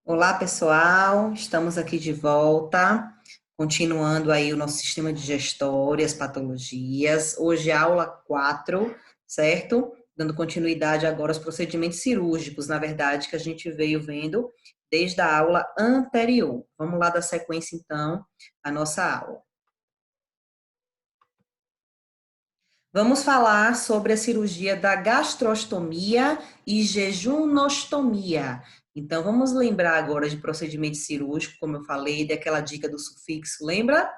Olá, pessoal. Estamos aqui de volta, continuando aí o nosso sistema digestório, as patologias. Hoje é a aula 4, certo? Dando continuidade agora aos procedimentos cirúrgicos, na verdade, que a gente veio vendo desde a aula anterior. Vamos lá dar sequência, então, à nossa aula. Vamos falar sobre a cirurgia da gastrostomia e jejunostomia. Então, vamos lembrar agora de procedimento cirúrgico, como eu falei, daquela dica do sufixo, lembra?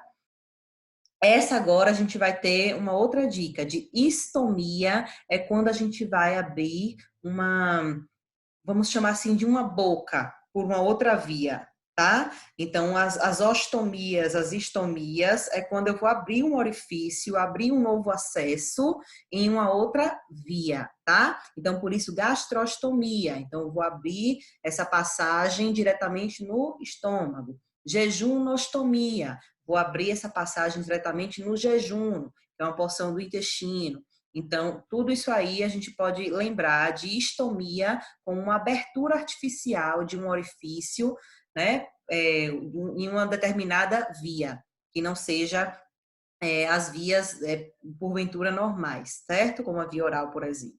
Essa agora a gente vai ter uma outra dica de istomia, é quando a gente vai abrir uma, vamos chamar assim, de uma boca por uma outra via, tá? Então, as ostomias, as istomias, é quando eu vou abrir um orifício, abrir um novo acesso em uma outra via, tá? Então, por isso, gastrostomia. Então, eu vou abrir essa passagem diretamente no estômago. Jejunostomia. Vou abrir essa passagem diretamente no jejum, que é uma porção do intestino. Então, tudo isso aí a gente pode lembrar de istomia como uma abertura artificial de um orifício, né, em uma determinada via, que não seja as vias, porventura, normais, certo? Como a via oral, por exemplo.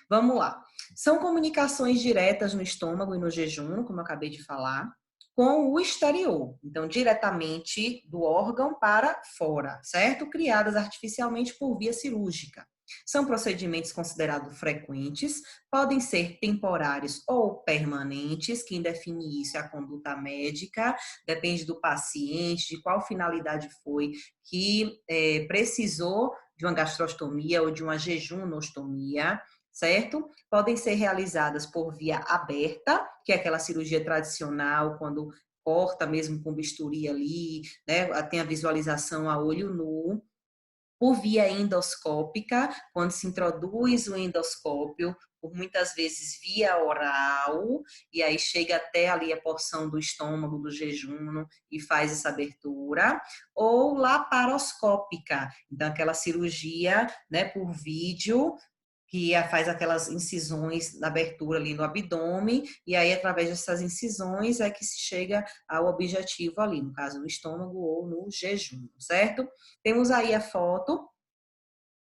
Vamos lá. São comunicações diretas no estômago e no jejum, como eu acabei de falar, com o exterior. Então, diretamente do órgão para fora, certo? Criadas artificialmente por via cirúrgica. São procedimentos considerados frequentes, podem ser temporários ou permanentes. Quem define isso é a conduta médica, depende do paciente, de qual finalidade foi que precisou de uma gastrostomia ou de uma jejunostomia, certo? Podem ser realizadas por via aberta, que é aquela cirurgia tradicional, quando corta mesmo com bisturi ali, né? Tem a visualização a olho nu. Por via endoscópica, quando se introduz o endoscópio, por muitas vezes via oral, e aí chega até ali a porção do estômago, do jejum, e faz essa abertura, ou laparoscópica, então aquela cirurgia, né, por vídeo, que faz aquelas incisões na abertura ali no abdômen, e aí através dessas incisões é que se chega ao objetivo ali, no caso no estômago ou no jejum, certo? Temos aí a foto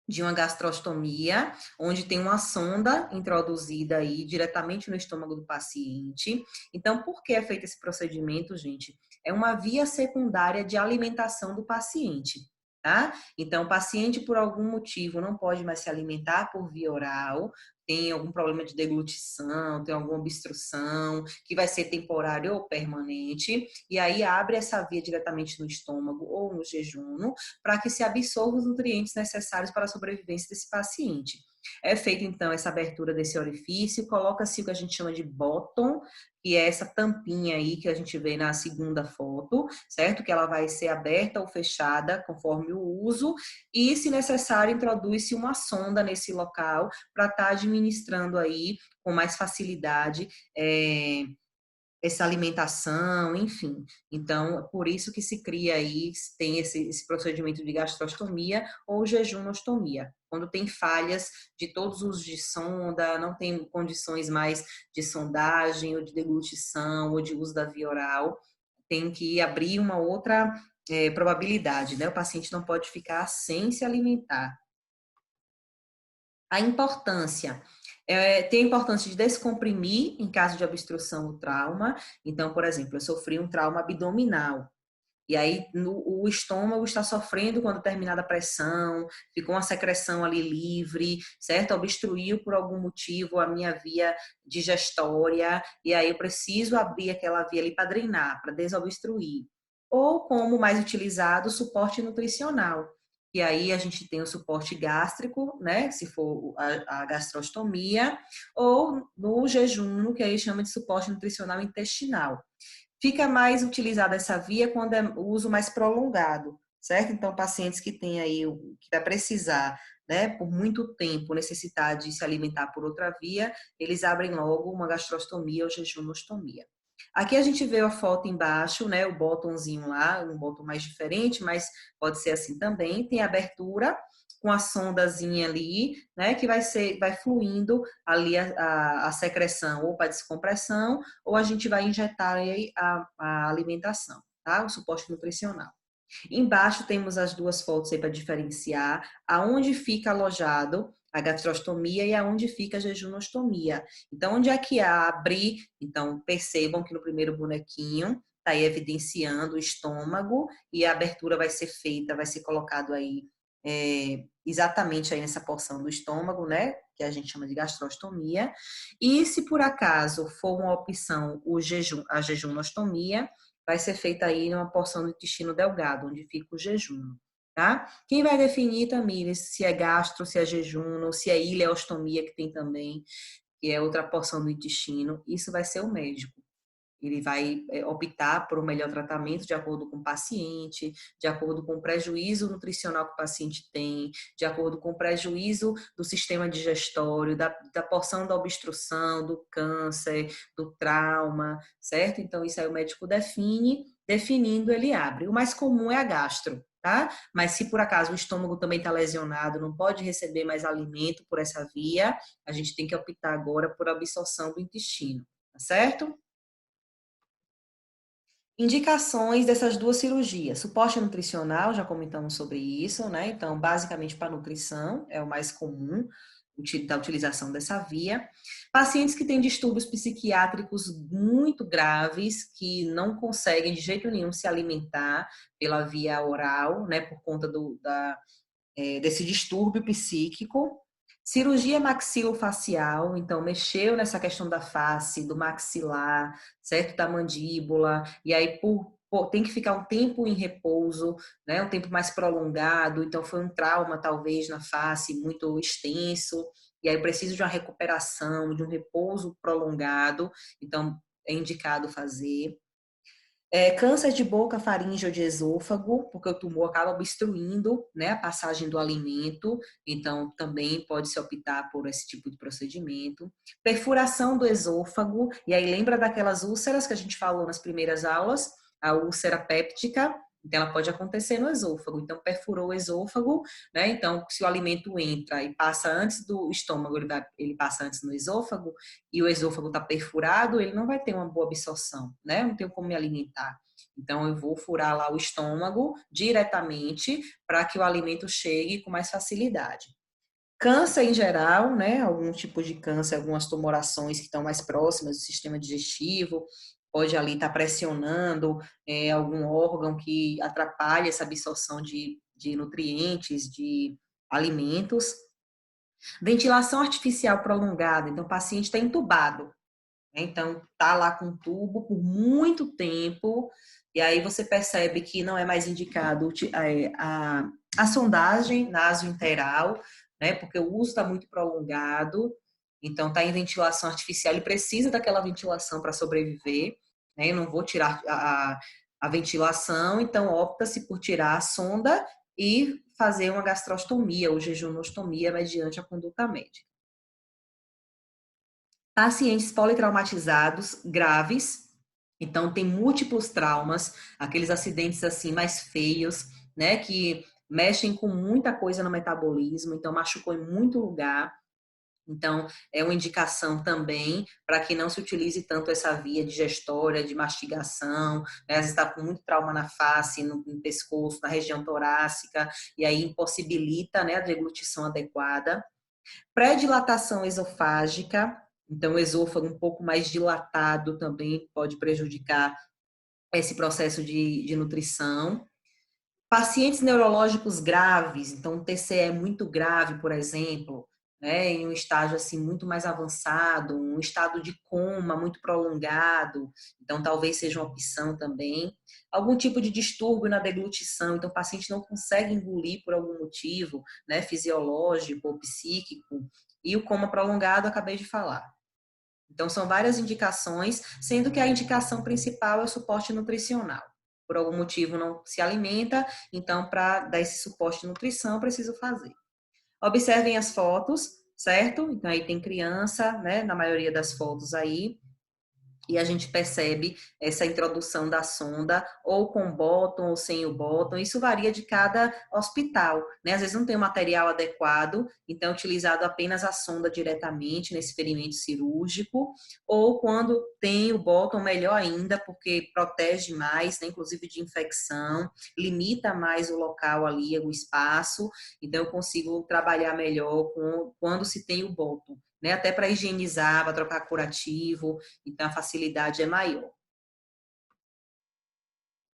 de uma gastrostomia, onde tem uma sonda introduzida aí diretamente no estômago do paciente. Então, por que é feito esse procedimento, gente? É uma via secundária de alimentação do paciente, tá? Então, o paciente, por algum motivo, não pode mais se alimentar por via oral, tem algum problema de deglutição, tem alguma obstrução, que vai ser temporário ou permanente, e aí abre essa via diretamente no estômago ou no jejum, para que se absorva os nutrientes necessários para a sobrevivência desse paciente. É feita, então, essa abertura desse orifício, coloca-se o que a gente chama de bottom, que é essa tampinha aí que a gente vê na segunda foto, certo? Que ela vai ser aberta ou fechada conforme o uso, e, se necessário, introduz-se uma sonda nesse local para estar administrando aí com mais facilidade essa alimentação, enfim. Então, é por isso que se cria aí, tem esse procedimento de gastrostomia ou jejunostomia. Quando tem falhas de todos os de sonda, não tem condições mais de sondagem ou de deglutição ou de uso da via oral, tem que abrir uma outra probabilidade, né? O paciente não pode ficar sem se alimentar. A importância. Tem a importância de descomprimir em caso de obstrução ou trauma. Então, por exemplo, eu sofri um trauma abdominal. E aí o estômago está sofrendo com a determinada pressão, ficou uma secreção ali livre, certo? Obstruiu por algum motivo a minha via digestória, e aí eu preciso abrir aquela via ali para drenar, para desobstruir. Ou, como mais utilizado, suporte nutricional. E aí a gente tem o suporte gástrico, né? Se for a gastrostomia, ou no jejum, que aí chama de suporte nutricional intestinal. Fica mais utilizada essa via quando é o uso mais prolongado, certo? Então, pacientes que têm aí, que vai precisar, né, por muito tempo, necessitar de se alimentar por outra via, eles abrem logo uma gastrostomia ou jejunostomia. Aqui a gente vê a foto embaixo, né, o botãozinho lá, um botão mais diferente, mas pode ser assim também. Tem abertura com a sondazinha ali, né, que vai fluindo ali a secreção ou para descompressão, ou a gente vai injetar aí a alimentação, tá? O suporte nutricional. Embaixo temos as duas fotos aí para diferenciar aonde fica alojado a gastrostomia e aonde fica a jejunostomia. Então, onde é que abre? Então, percebam que no primeiro bonequinho está aí evidenciando o estômago e a abertura vai ser feita, vai ser colocado aí exatamente aí nessa porção do estômago, né? Que a gente chama de gastrostomia. E se por acaso for uma opção a jejunostomia, vai ser feita aí numa porção do intestino delgado, onde fica o jejum, tá? Quem vai definir, Tamires, se é gastro, se é jejum, se é ileostomia, que tem também, que é outra porção do intestino, isso vai ser o médico. Ele vai optar por um melhor tratamento de acordo com o paciente, de acordo com o prejuízo nutricional que o paciente tem, de acordo com o prejuízo do sistema digestório, da porção da obstrução, do câncer, do trauma, certo? Então, isso aí o médico define, definindo, ele abre. O mais comum é a gastro, tá? Mas se por acaso o estômago também está lesionado, não pode receber mais alimento por essa via, a gente tem que optar agora por absorção do intestino, tá certo? Indicações dessas duas cirurgias. Suporte nutricional, já comentamos sobre isso, né? Então, basicamente para nutrição, é o mais comum da utilização dessa via. Pacientes que têm distúrbios psiquiátricos muito graves, que não conseguem de jeito nenhum se alimentar pela via oral, né? Por conta desse distúrbio psíquico. Cirurgia maxilofacial, então mexeu nessa questão da face, do maxilar, certo? Da mandíbula, e aí tem que ficar um tempo em repouso, né? Um tempo mais prolongado, então foi um trauma talvez na face muito extenso, e aí precisa de uma recuperação, de um repouso prolongado, então é indicado fazer. Câncer de boca, faringe ou de esôfago, porque o tumor acaba obstruindo, né, a passagem do alimento, então também pode-se optar por esse tipo de procedimento. Perfuração do esôfago, e aí lembra daquelas úlceras que a gente falou nas primeiras aulas, a úlcera péptica, então ela pode acontecer no esôfago. Então perfurou o esôfago, né? Então se o alimento entra e passa antes do estômago, ele passa antes no esôfago, e o esôfago está perfurado, ele não vai ter uma boa absorção, né? Não tenho como me alimentar. Então, eu vou furar lá o estômago diretamente para que o alimento chegue com mais facilidade. Câncer em geral, né? Algum tipo de câncer, algumas tumorações que estão mais próximas do sistema digestivo, pode ali estar pressionando algum órgão que atrapalha essa absorção de nutrientes, de alimentos. Ventilação artificial prolongada, então o paciente está entubado, né? Então tá lá com tubo por muito tempo, e aí você percebe que não é mais indicado a sondagem nasointeral, né? Porque o uso está muito prolongado, então está em ventilação artificial, ele precisa daquela ventilação para sobreviver, né? Eu não vou tirar a ventilação, então opta-se por tirar a sonda e fazer uma gastrostomia ou jejunostomia mediante a conduta médica. Pacientes politraumatizados graves, então tem múltiplos traumas, aqueles acidentes assim mais feios, né, que mexem com muita coisa no metabolismo, então machucou em muito lugar. Então, é uma indicação também para que não se utilize tanto essa via digestória, de mastigação, né? Às vezes está com muito trauma na face, no pescoço, na região torácica, e aí impossibilita, né, a deglutição adequada. Pré-dilatação esofágica, então o esôfago um pouco mais dilatado também pode prejudicar esse processo de nutrição. Pacientes neurológicos graves, então um TCE muito grave, por exemplo, né, em um estágio assim muito mais avançado, um estado de coma muito prolongado, então talvez seja uma opção também. Algum tipo de distúrbio na deglutição, então o paciente não consegue engolir por algum motivo, né, fisiológico ou psíquico, e o coma prolongado acabei de falar. Então são várias indicações, sendo que a indicação principal é o suporte nutricional. Por algum motivo não se alimenta, então para dar esse suporte de nutrição, preciso fazer. Observem as fotos, certo? Então aí tem criança, né, na maioria das fotos aí, e a gente percebe essa introdução da sonda, ou com bottom ou sem o bottom. Isso varia de cada hospital, né? Às vezes não tem o material adequado, então é utilizado apenas a sonda diretamente nesse ferimento cirúrgico, ou quando tem o bottom, melhor ainda, porque protege mais, né? Inclusive de infecção, limita mais o local ali, o espaço, então eu consigo trabalhar melhor quando se tem o bottom, né? Até para higienizar, para trocar curativo, então a facilidade é maior.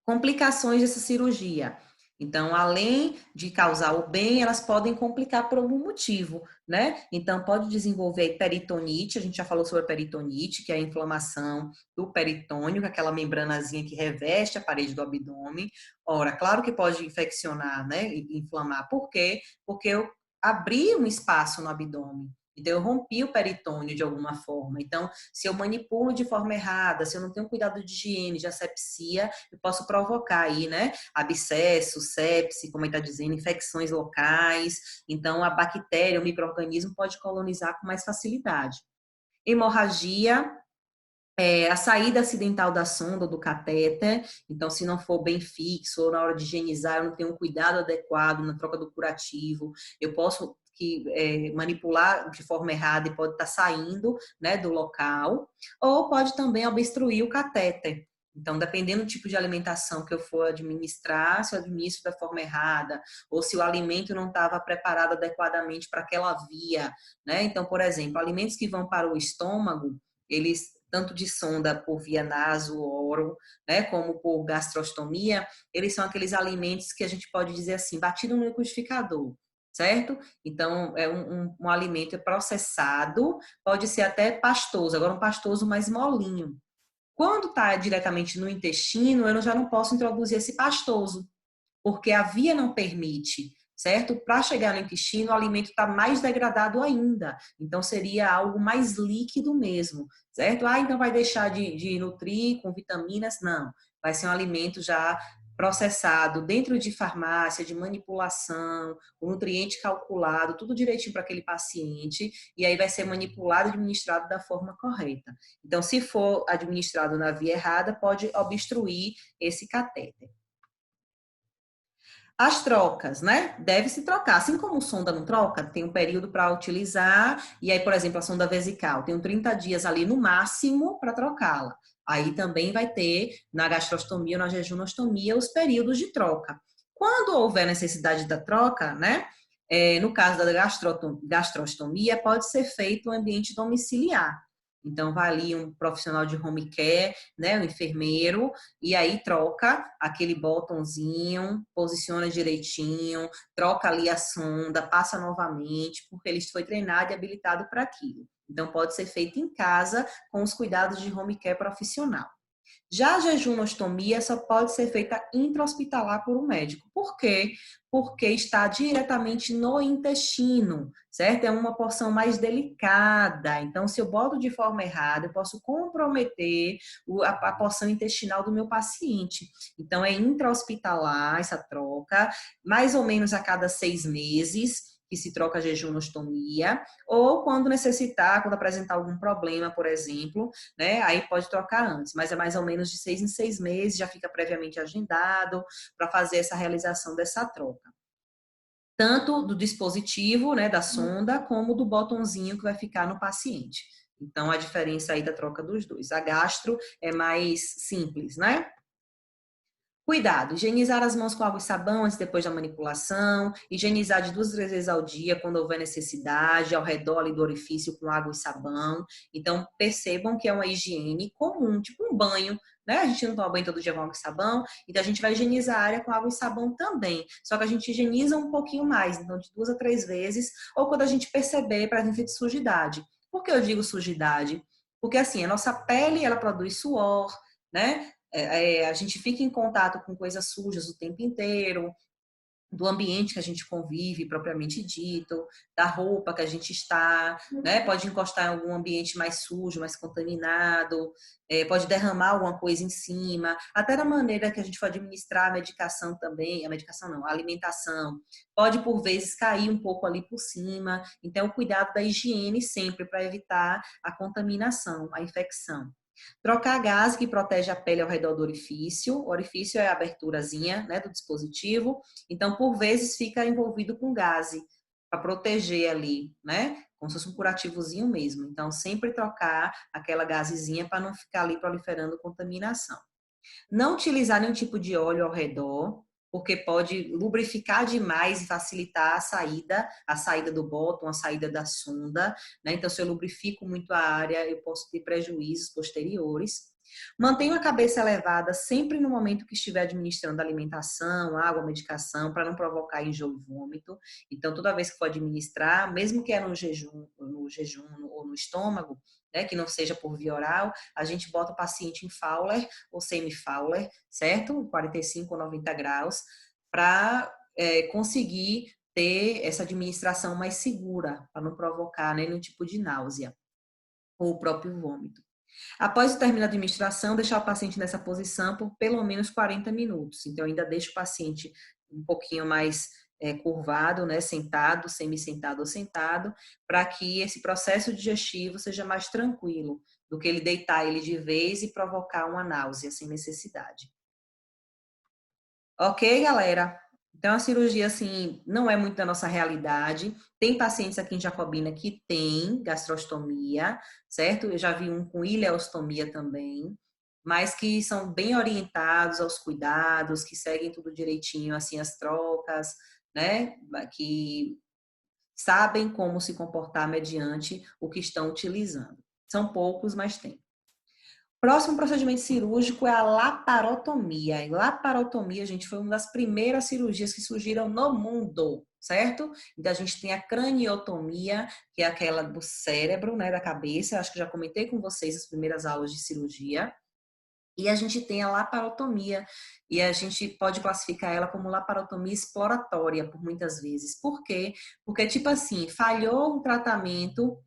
Complicações dessa cirurgia. Então, além de causar o bem, elas podem complicar por algum motivo, né? Então, pode desenvolver peritonite, a gente já falou sobre a peritonite, que é a inflamação do peritônio, que é aquela membranazinha que reveste a parede do abdômen. Ora, claro que pode infeccionar, né? Inflamar. Por quê? Porque eu abri um espaço no abdômen. Então, eu rompi o peritônio de alguma forma. Então, se eu manipulo de forma errada, se eu não tenho cuidado de higiene, de asepsia, eu posso provocar aí, né? Abscesso, sepse, como ele está dizendo, infecções locais. Então, a bactéria, o micro-organismo pode colonizar com mais facilidade. Hemorragia, a saída acidental da sonda ou do catéter, então se não for bem fixo ou na hora de higienizar, eu não tenho um cuidado adequado na troca do curativo, eu posso manipular de forma errada e pode estar saindo, né, do local, ou pode também obstruir o catéter. Então, dependendo do tipo de alimentação que eu for administrar, se eu administro da forma errada, ou se o alimento não estava preparado adequadamente para aquela via, né? Então, por exemplo, alimentos que vão para o estômago, eles tanto de sonda por via naso-oro, né, como por gastrostomia, eles são aqueles alimentos que a gente pode dizer assim, batido no liquidificador, certo? Então, é um alimento processado, pode ser até pastoso, agora um pastoso mais molinho. Quando está diretamente no intestino, eu já não posso introduzir esse pastoso, porque a via não permite, certo? Para chegar no intestino, o alimento está mais degradado ainda. Então, seria algo mais líquido mesmo, certo? Ah, então vai deixar de nutrir com vitaminas? Não. Vai ser um alimento já processado dentro de farmácia, de manipulação, o nutriente calculado, tudo direitinho para aquele paciente, e aí vai ser manipulado e administrado da forma correta. Então, se for administrado na via errada, pode obstruir esse catéter. As trocas, né? Deve se trocar. Assim como sonda não troca, tem um período para utilizar, e aí, por exemplo, a sonda vesical, tem 30 dias ali no máximo para trocá-la. Aí também vai ter na gastrostomia ou na jejunostomia os períodos de troca. Quando houver necessidade da troca, né? No caso da gastrostomia, pode ser feito em ambiente domiciliar. Então, vai ali um profissional de home care, né, um enfermeiro, e aí troca aquele botãozinho, posiciona direitinho, troca ali a sonda, passa novamente, porque ele foi treinado e habilitado para aquilo. Então, pode ser feito em casa com os cuidados de home care profissional. Já a jejunostomia só pode ser feita intra-hospitalar por um médico. Por quê? Porque está diretamente no intestino, certo? É uma porção mais delicada. Então, se eu boto de forma errada, eu posso comprometer a porção intestinal do meu paciente. Então, é intra-hospitalar essa troca, mais ou menos a cada 6 meses que se troca a jejunostomia, ou quando necessitar, quando apresentar algum problema, por exemplo, né? Aí pode trocar antes, mas é mais ou menos de 6 em 6 meses, já fica previamente agendado para fazer essa realização dessa troca. Tanto do dispositivo, né, da sonda, como do botãozinho que vai ficar no paciente. Então, a diferença aí da troca dos dois. A gastro é mais simples, né? Cuidado, higienizar as mãos com água e sabão antes e depois da manipulação, higienizar de 2 a 3 vezes ao dia quando houver necessidade, ao redor ali do orifício com água e sabão. Então, percebam que é uma higiene comum, tipo um banho, né? A gente não toma banho todo dia com água e sabão, então a gente vai higienizar a área com água e sabão também. Só que a gente higieniza um pouquinho mais, então de 2 a 3 vezes, ou quando a gente perceber presença de sujidade. Por que eu digo sujidade? Porque assim, a nossa pele, ela produz suor, né? A gente fica em contato com coisas sujas o tempo inteiro, do ambiente que a gente convive, propriamente dito, da roupa que a gente está, né? Pode encostar em algum ambiente mais sujo, mais contaminado, pode derramar alguma coisa em cima, até da maneira que a gente for administrar a medicação também, a medicação não, a alimentação, pode por vezes cair um pouco ali por cima, então o cuidado da higiene sempre para evitar a contaminação, a infecção. Trocar gás que protege a pele ao redor do orifício. O orifício é a aberturazinha, né, do dispositivo. Então, por vezes, fica envolvido com gaze para proteger ali, né? Como se fosse um curativozinho mesmo. Então, sempre trocar aquela gazezinha para não ficar ali proliferando contaminação. Não utilizar nenhum tipo de óleo ao redor, porque pode lubrificar demais e facilitar a saída do bottom, a saída da sonda, né? Então, se eu lubrifico muito a área, eu posso ter prejuízos posteriores. Mantenha a cabeça elevada sempre no momento que estiver administrando alimentação, água, medicação, para não provocar enjoo e vômito. Então, toda vez que for administrar, mesmo que é no jejum ou no estômago, né, que não seja por via oral, a gente bota o paciente em Fowler ou semi-Fowler, certo? 45 ou 90 graus, para conseguir ter essa administração mais segura, para não provocar nenhum tipo de náusea ou o próprio vômito. Após o término da administração, deixar o paciente nessa posição por pelo menos 40 minutos. Então, ainda deixo o paciente um pouquinho mais curvado, né, sentado, semi-sentado ou sentado, para que esse processo digestivo seja mais tranquilo do que ele deitar ele de vez e provocar uma náusea sem necessidade. Ok, galera? Então, a cirurgia, assim, não é muito da nossa realidade. Tem pacientes aqui em Jacobina que tem gastrostomia, certo? Eu já vi um com ileostomia também, mas que são bem orientados aos cuidados, que seguem tudo direitinho, assim, as trocas, né? Que sabem como se comportar mediante o que estão utilizando. São poucos, mas tem. Próximo procedimento cirúrgico é a laparotomia. E laparotomia, gente, foi uma das primeiras cirurgias que surgiram no mundo, certo? Então, a gente tem a craniotomia, que é aquela do cérebro, né, da cabeça. Acho que já comentei com vocês as primeiras aulas de cirurgia. E a gente tem a laparotomia, e a gente pode classificar ela como laparotomia exploratória, por muitas vezes. Por quê? Porque, tipo assim, falhou um tratamento,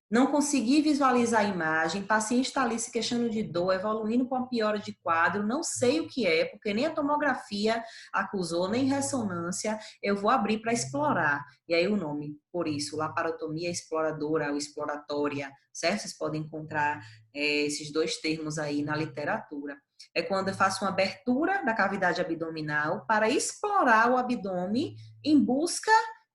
não consegui visualizar a imagem, o paciente está ali se queixando de dor, evoluindo com a piora de quadro, não sei o que é, porque nem a tomografia acusou, nem ressonância, eu vou abrir para explorar. E aí o nome, por isso, laparotomia exploradora ou exploratória, certo? Vocês podem encontrar esses dois termos aí na literatura. É quando eu faço uma abertura da cavidade abdominal para explorar o abdômen em busca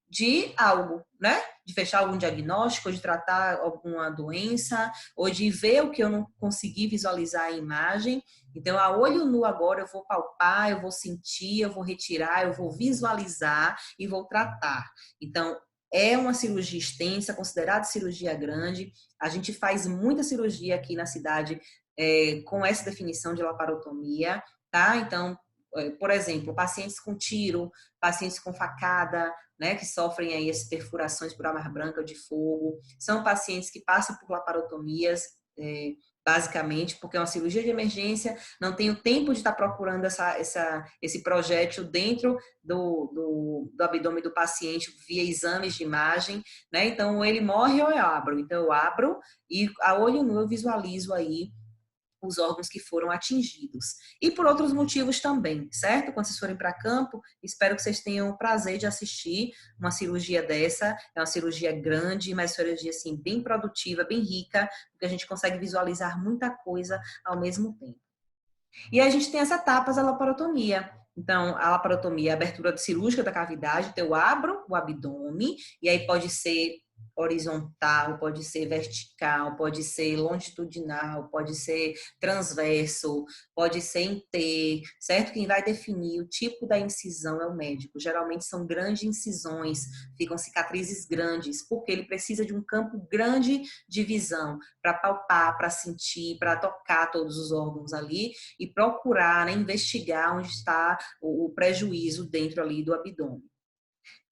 de algo, né? De fechar algum diagnóstico, de tratar alguma doença, ou de ver o que eu não consegui visualizar a imagem. Então, a olho nu agora eu vou palpar, eu vou sentir, eu vou retirar, eu vou visualizar e vou tratar. Então, é uma cirurgia extensa, considerada cirurgia grande. A gente faz muita cirurgia aqui na cidade com essa definição de laparotomia, tá? Então, por exemplo, pacientes com tiro, pacientes com facada, né, que sofrem aí as perfurações por arma branca de fogo, são pacientes que passam por laparotomias, basicamente, porque é uma cirurgia de emergência, não tem o tempo de estar procurando esse projétil dentro do abdômen do paciente via exames de imagem, né? Então, ele morre ou eu abro. Então, eu abro e a olho nu eu visualizo aí os órgãos que foram atingidos. E por outros motivos também, certo? Quando vocês forem para campo, espero que vocês tenham o prazer de assistir uma cirurgia dessa. É uma cirurgia grande, mas cirurgia assim, bem produtiva, bem rica, porque a gente consegue visualizar muita coisa ao mesmo tempo. E a gente tem essa etapa da laparotomia. Então, a laparotomia é a abertura cirúrgica da cavidade, então eu abro o abdômen, e aí pode ser horizontal, pode ser vertical, pode ser longitudinal, pode ser transverso, pode ser em T, certo? Quem vai definir o tipo da incisão é o médico. Geralmente são grandes incisões, ficam cicatrizes grandes, porque ele precisa de um campo grande de visão para palpar, para sentir, para tocar todos os órgãos ali e procurar, né, investigar onde está o prejuízo dentro ali do abdômen.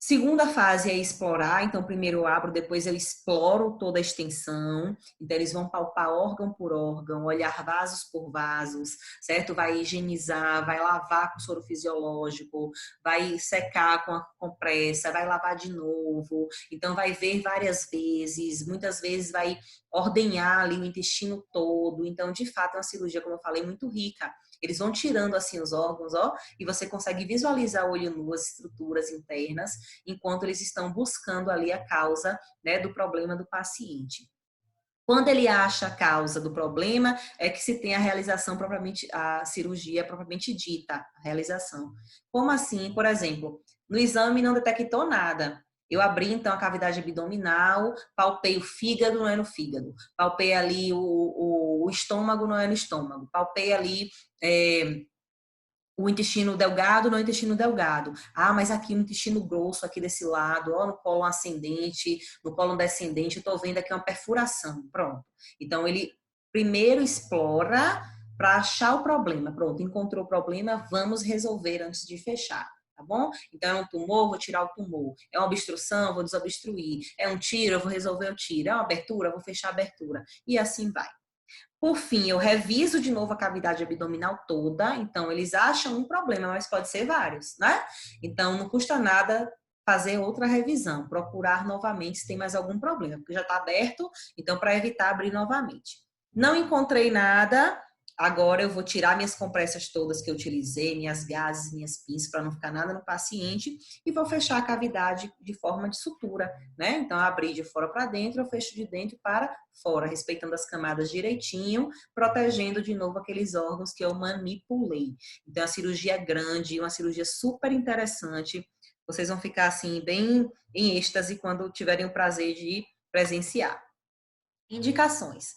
Segunda fase é explorar, então primeiro eu abro, depois eu exploro toda a extensão, então eles vão palpar órgão por órgão, olhar vasos por vasos, certo? Vai higienizar, vai lavar com soro fisiológico, vai secar com a compressa, vai lavar de novo, então vai ver várias vezes, muitas vezes vai ordenhar ali o intestino todo, então de fato é uma cirurgia, como eu falei, muito rica. Eles vão tirando assim os órgãos, ó, e você consegue visualizar a olho nu as estruturas internas, enquanto eles estão buscando ali a causa, né, do problema do paciente. Quando ele acha a causa do problema, é que se tem a realização propriamente, a cirurgia propriamente dita, a realização. Como assim? Por exemplo, no exame não detectou nada. Eu abri, então, a cavidade abdominal, palpei o fígado, não é no fígado. Palpei ali o estômago, não é no estômago. Palpei ali o intestino delgado, não é o intestino delgado. Ah, mas aqui no intestino grosso, aqui desse lado, ó, no cólon ascendente, no cólon descendente, eu tô vendo aqui uma perfuração. Pronto. Então, ele primeiro explora para achar o problema. Pronto, encontrou o problema, vamos resolver antes de fechar. Tá bom? Então, é um tumor, vou tirar o tumor. É uma obstrução, vou desobstruir. É um tiro, eu vou resolver o tiro. É uma abertura, vou fechar a abertura. E assim vai. Por fim, eu reviso de novo a cavidade abdominal toda, então eles acham um problema, mas pode ser vários, né? Então não custa nada fazer outra revisão, procurar novamente se tem mais algum problema, porque já está aberto, então para evitar abrir novamente. Não encontrei nada, agora eu vou tirar minhas compressas todas que eu utilizei, minhas gases, minhas pinças, para não ficar nada no paciente, e vou fechar a cavidade de forma de sutura, né? Então, abrir de fora para dentro, eu fecho de dentro para fora, respeitando as camadas direitinho, protegendo de novo aqueles órgãos que eu manipulei. Então, a cirurgia é grande, uma cirurgia super interessante. Vocês vão ficar assim, bem em êxtase quando tiverem o prazer de presenciar. Indicações.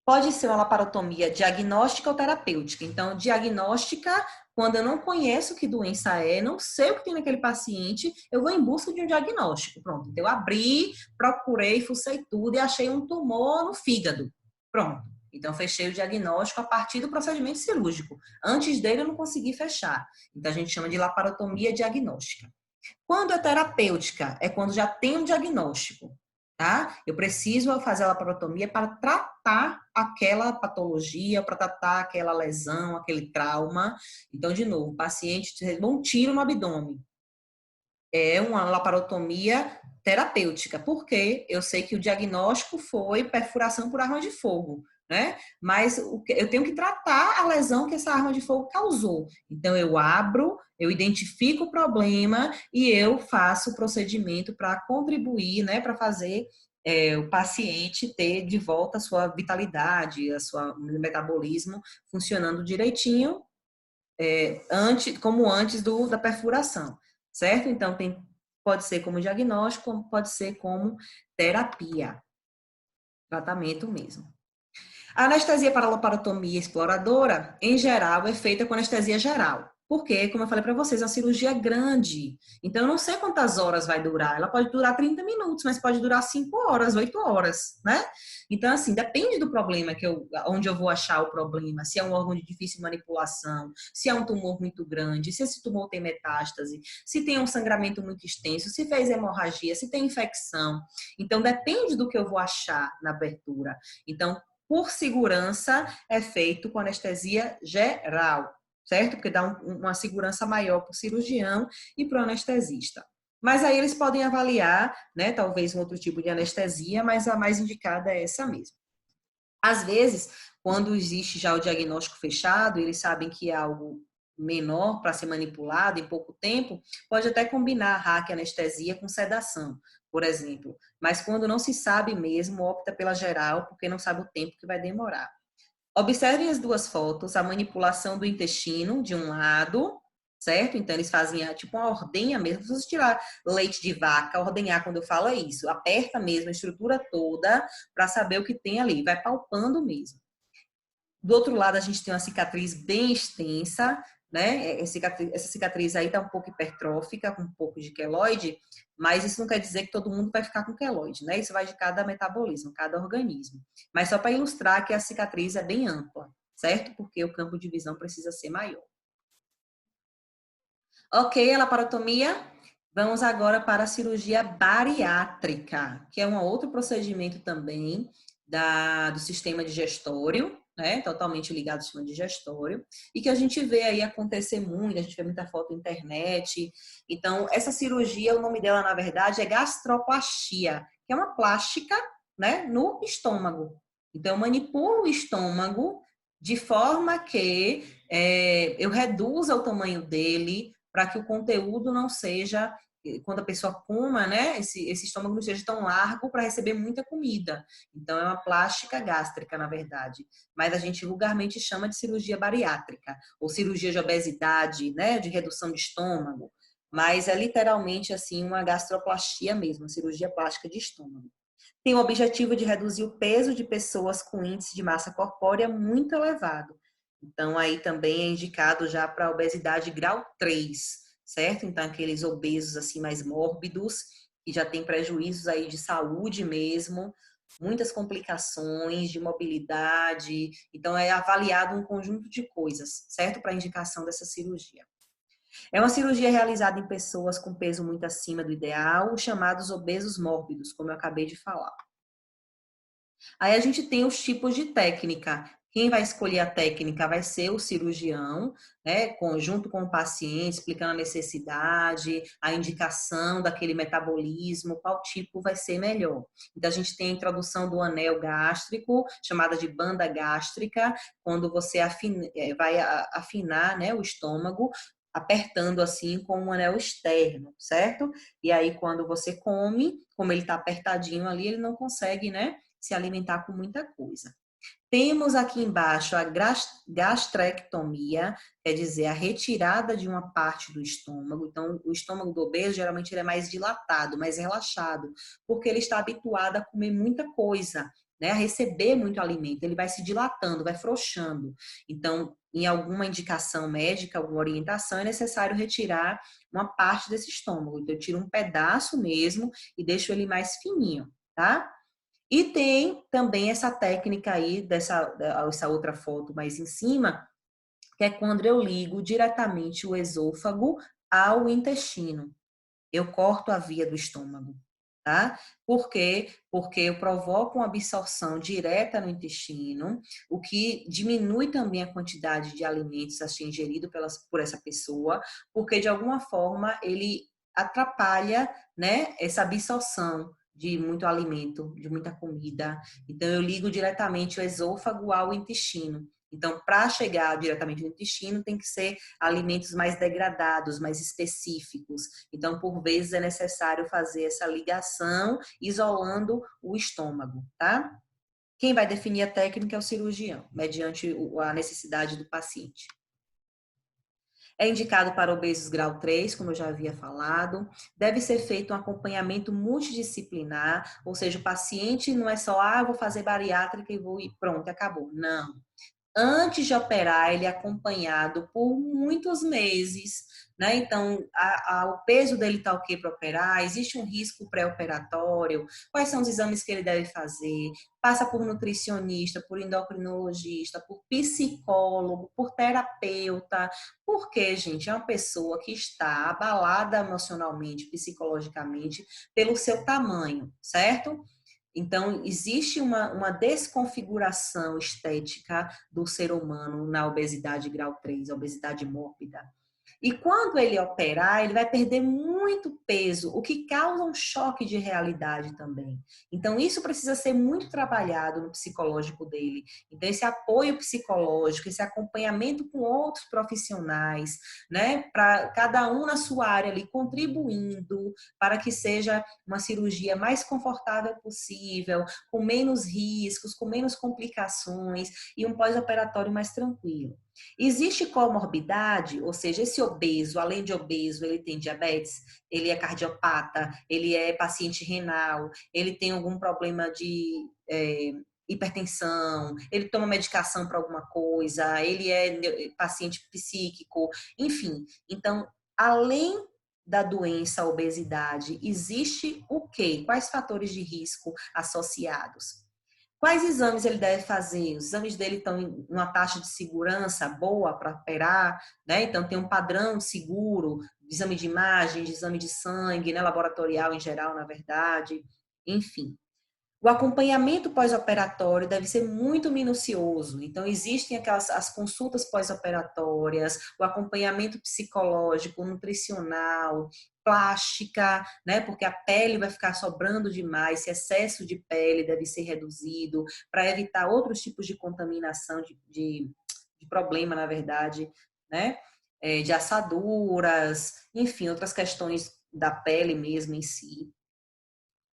Pode ser uma laparotomia diagnóstica ou terapêutica. Então, diagnóstica, quando eu não conheço que doença é, não sei o que tem naquele paciente, eu vou em busca de um diagnóstico. Pronto. Então, eu abri, procurei, fucei tudo e achei um tumor no fígado. Pronto. Então, fechei o diagnóstico a partir do procedimento cirúrgico. Antes dele, eu não consegui fechar. Então, a gente chama de laparotomia diagnóstica. Quando é terapêutica, é quando já tem um diagnóstico, tá? Eu preciso fazer a laparotomia para tratar aquela patologia, para tratar aquela lesão, aquele trauma. Então, de novo, o paciente recebeu um tiro no abdômen. É uma laparotomia terapêutica, porque eu sei que o diagnóstico foi perfuração por arma de fogo, né? Mas eu tenho que tratar a lesão que essa arma de fogo causou. Então, eu abro, eu identifico o problema e eu faço o procedimento para contribuir, né? Para fazer o paciente ter de volta a sua vitalidade, a sua metabolismo funcionando direitinho, como antes da perfuração, certo? Então, pode ser como diagnóstico, como pode ser como terapia, tratamento mesmo. A anestesia para laparotomia exploradora, em geral, é feita com anestesia geral. Porque, como eu falei para vocês, é uma cirurgia grande. Então, eu não sei quantas horas vai durar. Ela pode durar 30 minutos, mas pode durar 5 horas, 8 horas, né? Então, assim, depende do problema onde eu vou achar o problema. Se é um órgão de difícil manipulação, se é um tumor muito grande, se esse tumor tem metástase, se tem um sangramento muito extenso, se fez hemorragia, se tem infecção. Então, depende do que eu vou achar na abertura. Então, por segurança, é feito com anestesia geral, certo? Porque dá uma segurança maior para o cirurgião e para o anestesista. Mas aí eles podem avaliar, né, talvez um outro tipo de anestesia, mas a mais indicada é essa mesmo. Às vezes, quando existe já o diagnóstico fechado, eles sabem que é algo menor para ser manipulado em pouco tempo, pode até combinar raquianestesia com sedação, por exemplo. Mas quando não se sabe mesmo, opta pela geral, porque não sabe o tempo que vai demorar. Observem as duas fotos, a manipulação do intestino de um lado, certo? Então, eles fazem tipo uma ordenha mesmo. Se você tirar leite de vaca, ordenhar, quando eu falo é isso. Aperta mesmo a estrutura toda para saber o que tem ali. Vai palpando mesmo. Do outro lado, a gente tem uma cicatriz bem extensa, né? Essa cicatriz aí está um pouco hipertrófica, com um pouco de queloide, mas isso não quer dizer que todo mundo vai ficar com queloide, né? Isso vai de cada metabolismo, cada organismo. Mas só para ilustrar que a cicatriz é bem ampla, certo? Porque o campo de visão precisa ser maior. Ok, a laparotomia. Vamos agora para a cirurgia bariátrica, que é um outro procedimento também do sistema digestório, né? Totalmente ligado ao sistema digestório, e que a gente vê aí acontecer muito, a gente vê muita foto na internet. Então, essa cirurgia, o nome dela, na verdade, é gastroplastia, que é uma plástica, né, no estômago. Então, eu manipulo o estômago de forma que eu reduza o tamanho dele, para que o conteúdo não seja quando a pessoa coma, né, esse estômago não seja tão largo para receber muita comida. Então, é uma plástica gástrica, na verdade. Mas a gente vulgarmente chama de cirurgia bariátrica, ou cirurgia de obesidade, né, de redução de estômago. Mas é literalmente, assim, uma gastroplastia mesmo, uma cirurgia plástica de estômago. Tem o objetivo de reduzir o peso de pessoas com índice de massa corpórea muito elevado. Então, aí também é indicado já para obesidade grau 3, certo? Então, aqueles obesos assim mais mórbidos, que já tem prejuízos aí de saúde mesmo, muitas complicações de mobilidade. Então, é avaliado um conjunto de coisas, certo? Para a indicação dessa cirurgia. É uma cirurgia realizada em pessoas com peso muito acima do ideal, chamados obesos mórbidos, como eu acabei de falar. Aí a gente tem os tipos de técnica. Quem vai escolher a técnica vai ser o cirurgião, né, junto com o paciente, explicando a necessidade, a indicação daquele metabolismo, qual tipo vai ser melhor. Então, a gente tem a introdução do anel gástrico, chamada de banda gástrica, quando você vai afinar, né, o estômago, apertando assim com um anel externo, certo? E aí, quando você come, como ele está apertadinho ali, ele não consegue, né, se alimentar com muita coisa. Temos aqui embaixo a gastrectomia, quer dizer, a retirada de uma parte do estômago. Então, o estômago do obeso, geralmente, ele é mais dilatado, mais relaxado, porque ele está habituado a comer muita coisa, né? A receber muito alimento. Ele vai se dilatando, vai frouxando. Então, em alguma indicação médica, alguma orientação, é necessário retirar uma parte desse estômago. Então, eu tiro um pedaço mesmo e deixo ele mais fininho, tá? E tem também essa técnica aí, essa outra foto mais em cima, que é quando eu ligo diretamente o esôfago ao intestino. Eu corto a via do estômago, tá? Por quê? Porque eu provoco uma absorção direta no intestino, o que diminui também a quantidade de alimentos a ser ingerido por essa pessoa, porque de alguma forma ele atrapalha, né, essa absorção de muito alimento, de muita comida. Então eu ligo diretamente o esôfago ao intestino. Então, para chegar diretamente no intestino, tem que ser alimentos mais degradados, mais específicos. Então, por vezes, é necessário fazer essa ligação, isolando o estômago, tá? Quem vai definir a técnica é o cirurgião, mediante a necessidade do paciente. É indicado para obesos grau 3, como eu já havia falado. Deve ser feito um acompanhamento multidisciplinar, ou seja, o paciente não é só, vou fazer bariátrica e vou e pronto, acabou. Não. Antes de operar, ele é acompanhado por muitos meses, né? Então, o peso dele está ok para operar, existe um risco pré-operatório, quais são os exames que ele deve fazer, passa por nutricionista, por endocrinologista, por psicólogo, por terapeuta, porque, gente, é uma pessoa que está abalada emocionalmente, psicologicamente, pelo seu tamanho, certo? Então, existe uma desconfiguração estética do ser humano na obesidade grau 3, a obesidade mórbida. E quando ele operar, ele vai perder muito peso, o que causa um choque de realidade também. Então, isso precisa ser muito trabalhado no psicológico dele. Então, esse apoio psicológico, esse acompanhamento com outros profissionais, né, para cada um na sua área ali contribuindo para que seja uma cirurgia mais confortável possível, com menos riscos, com menos complicações e um pós-operatório mais tranquilo. Existe comorbidade, ou seja, esse obeso, além de obeso, ele tem diabetes, ele é cardiopata, ele é paciente renal, ele tem algum problema de hipertensão, ele toma medicação para alguma coisa, ele é paciente psíquico, enfim. Então, além da doença, a obesidade, existe o quê? Quais fatores de risco associados? Quais exames ele deve fazer? Os exames dele estão em uma taxa de segurança boa para operar, né? Então, tem um padrão seguro de exame de imagem, de exame de sangue, né? Laboratorial em geral, na verdade. Enfim. O acompanhamento pós-operatório deve ser muito minucioso. Então, existem as consultas pós-operatórias, o acompanhamento psicológico, nutricional, plástica, né? Porque a pele vai ficar sobrando demais, esse excesso de pele deve ser reduzido para evitar outros tipos de contaminação, de problema, na verdade, né? De assaduras, enfim, outras questões da pele mesmo em si.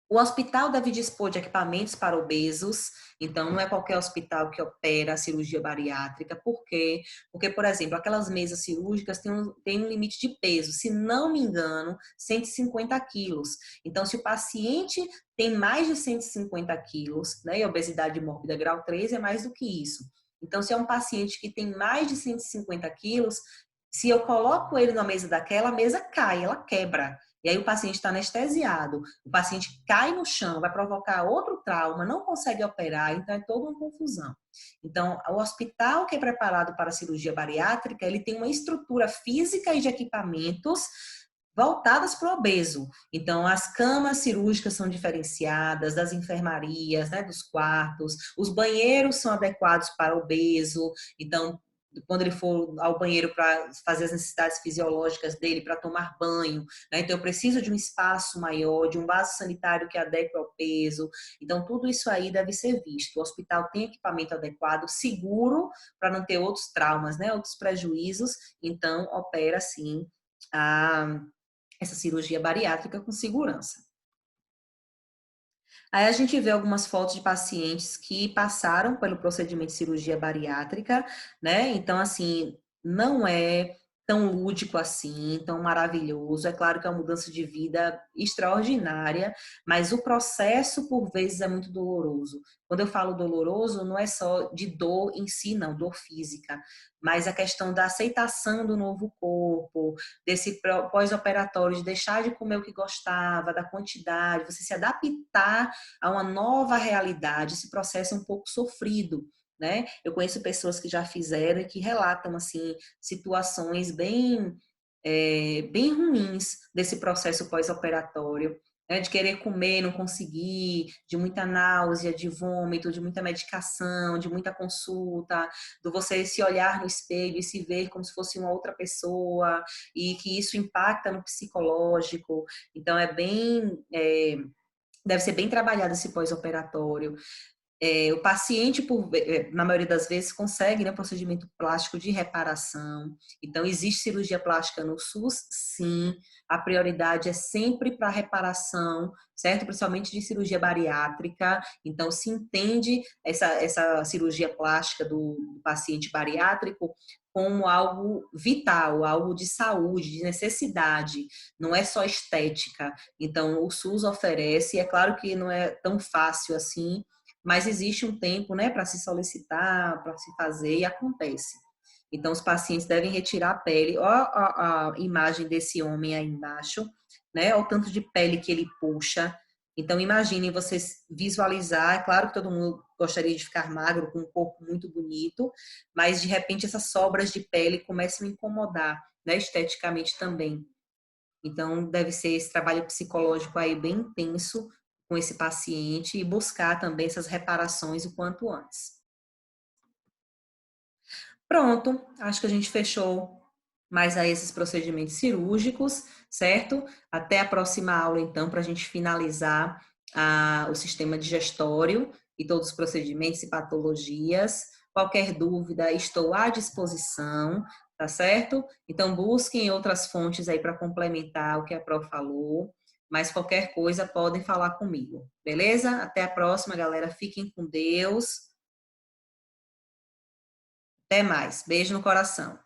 O hospital deve dispor de equipamentos para obesos, então não é qualquer hospital que opera a cirurgia bariátrica. Por quê? Porque, por exemplo, aquelas mesas cirúrgicas têm um limite de peso, se não me engano, 150 quilos. Então, se o paciente tem mais de 150 quilos, né, e obesidade mórbida grau 3 é mais do que isso. Então, se é um paciente que tem mais de 150 quilos, se eu coloco ele na mesa daquela, a mesa cai, ela quebra. E aí o paciente está anestesiado, o paciente cai no chão, vai provocar outro trauma, não consegue operar, então é toda uma confusão. Então, o hospital que é preparado para a cirurgia bariátrica, ele tem uma estrutura física e de equipamentos voltadas para o obeso. Então, as camas cirúrgicas são diferenciadas, das enfermarias, né, dos quartos, os banheiros são adequados para o obeso, então quando ele for ao banheiro para fazer as necessidades fisiológicas dele, para tomar banho, né? Então eu preciso de um espaço maior, de um vaso sanitário que adeque ao peso. Então tudo isso aí deve ser visto. O hospital tem equipamento adequado, seguro, para não ter outros traumas, né? Outros prejuízos. Então opera sim essa cirurgia bariátrica com segurança. Aí a gente vê algumas fotos de pacientes que passaram pelo procedimento de cirurgia bariátrica, né? Então, assim, não é tão lúdico assim, tão maravilhoso. É claro que é uma mudança de vida extraordinária, mas o processo, por vezes, é muito doloroso. Quando eu falo doloroso, não é só de dor em si, não, dor física, mas a questão da aceitação do novo corpo, desse pós-operatório, de deixar de comer o que gostava, da quantidade, você se adaptar a uma nova realidade. Esse processo é um pouco sofrido, né? Eu conheço pessoas que já fizeram e que relatam assim situações bem ruins desse processo pós-operatório, né? De querer comer, não conseguir, de muita náusea, de vômito, de muita medicação, de muita consulta, do você se olhar no espelho e se ver como se fosse uma outra pessoa e que isso impacta no psicológico. Então deve ser bem trabalhado esse pós-operatório. O paciente, na maioria das vezes, consegue, né, procedimento plástico de reparação. Então, existe cirurgia plástica no SUS? Sim. A prioridade é sempre para reparação, certo? Principalmente de cirurgia bariátrica. Então, se entende essa cirurgia plástica do paciente bariátrico como algo vital, algo de saúde, de necessidade, não é só estética. Então, o SUS oferece, é claro que não é tão fácil assim, mas existe um tempo, né, para se solicitar, para se fazer, e acontece. Então, os pacientes devem retirar a pele. Ó, a imagem desse homem aí embaixo, né? Olha o tanto de pele que ele puxa. Então, imaginem vocês visualizar. É claro que todo mundo gostaria de ficar magro, com um corpo muito bonito, mas de repente essas sobras de pele começam a incomodar, né, esteticamente também. Então, deve ser esse trabalho psicológico aí bem intenso com esse paciente e buscar também essas reparações o quanto antes. Pronto, acho que a gente fechou mais aí esses procedimentos cirúrgicos, certo? Até a próxima aula, então, para a gente finalizar o sistema digestório e todos os procedimentos e patologias. Qualquer dúvida, estou à disposição, tá certo? Então, busquem outras fontes aí para complementar o que a Pro falou, mas qualquer coisa podem falar comigo, beleza? Até a próxima, galera. Fiquem com Deus. Até mais. Beijo no coração.